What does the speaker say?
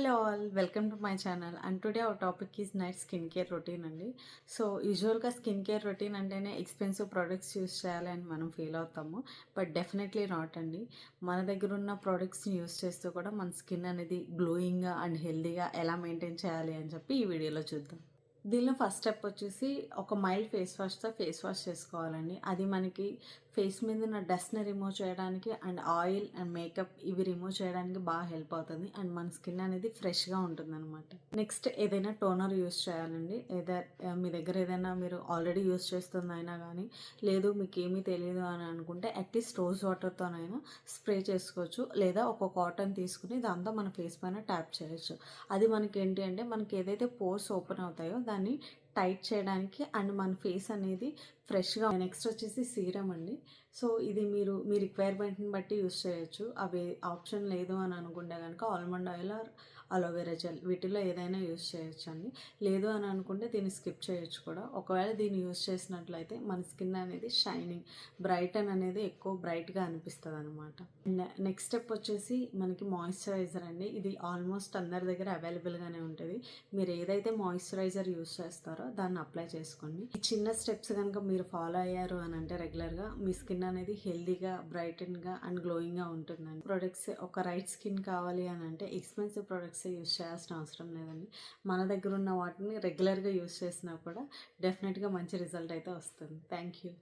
Hello all, welcome to my channel and today our topic is night skin care routine అండి. So యూజువల్గా skin care routine అంటేనే expensive products use చేయాలి అని మనం feel అవుతాము. But definitely not అండి. మన దగ్గర ఉన్న ప్రోడక్ట్స్ని యూస్ చేస్తూ కూడా మన స్కిన్ అనేది గ్లోయింగ్గా అండ్ హెల్దీగా ఎలా మెయింటైన్ చేయాలి అని చెప్పి ఈ వీడియోలో చూద్దాం. దీనిలో ఫస్ట్ స్టెప్ వచ్చేసి ఒక మైల్డ్ ఫేస్ వాష్తో ఫేస్ వాష్ చేసుకోవాలండి. అది మనకి ఫేస్ మీద ఉన్న డస్ట్ని రిమూవ్ చేయడానికి అండ్ ఆయిల్ అండ్ మేకప్ ఇవి రిమూవ్ చేయడానికి బాగా హెల్ప్ అవుతుంది అండ్ మన స్కిన్ అనేది ఫ్రెష్గా ఉంటుంది అనమాట. నెక్స్ట్ ఏదైనా టోనర్ యూస్ చేయాలండి. మీ దగ్గర ఏదైనా మీరు ఆల్రెడీ యూస్ చేస్తుందైనా కానీ లేదు మీకు ఏమీ తెలియదు అని అనుకుంటే అట్లీస్ట్ రోజ్ వాటర్తోనైనా స్ప్రే చేసుకోవచ్చు, లేదా ఒక కాటన్ తీసుకుని దాంతో మన ఫేస్ పైన ట్యాప్ చేయొచ్చు. అది మనకి ఏంటి అంటే మనకి ఏదైతే పోర్స్ ఓపెన్ అవుతాయో దాన్ని టైట్ చేయడానికి అండ్ మన ఫేస్ అనేది ఫ్రెష్గా. నెక్స్ట్ వచ్చేసి సీరం అండి. సో ఇది మీరు మీ రిక్వైర్మెంట్ని బట్టి యూస్ చేయొచ్చు. అవి ఆప్షన్ లేదు అని అనుకుంటే కనుక almond oil are aloe vera gel వీటిలో ఏదైనా యూస్ చేయొచ్చు అండి. లేదు అని అనుకుంటే దీన్ని స్కిప్ చేయొచ్చు కూడా. ఒకవేళ దీన్ని యూస్ చేసినట్లయితే మన స్కిన్ అనేది షైనింగ్ బ్రైటన్ అనేది ఎక్కువ బ్రైట్గా అనిపిస్తుంది అనమాట. నెక్స్ట్ స్టెప్ వచ్చేసి మనకి మాయిశ్చరైజర్ అండి. ఇది ఆల్మోస్ట్ అందరి దగ్గర అవైలబుల్గానే ఉంటుంది. మీరు ఏదైతే మాయిశ్చరైజర్ యూస్ చేస్తారో దాన్ని అప్లై చేసుకోండి. ఈ చిన్న స్టెప్స్ కనుక మీరు ఫాలో అయ్యారు అని అంటే రెగ్యులర్గా మీ స్కిన్ అనేది హెల్దీగా బ్రైటన్గా అండ్ గ్లోయింగ్గా ఉంటుందండి. ప్రొడక్ట్స్ ఒక రైట్ స్కిన్ కావాలి అని అంటే ఎక్స్పెన్సివ్ ప్రొడక్ట్స్ యూస్ చేయాల్సిన అవసరం లేదండి. మన దగ్గర ఉన్న వాటిని రెగ్యులర్గా యూస్ చేసినా కూడా డెఫినెట్గా మంచి రిజల్ట్ అయితే వస్తుంది. Thank you.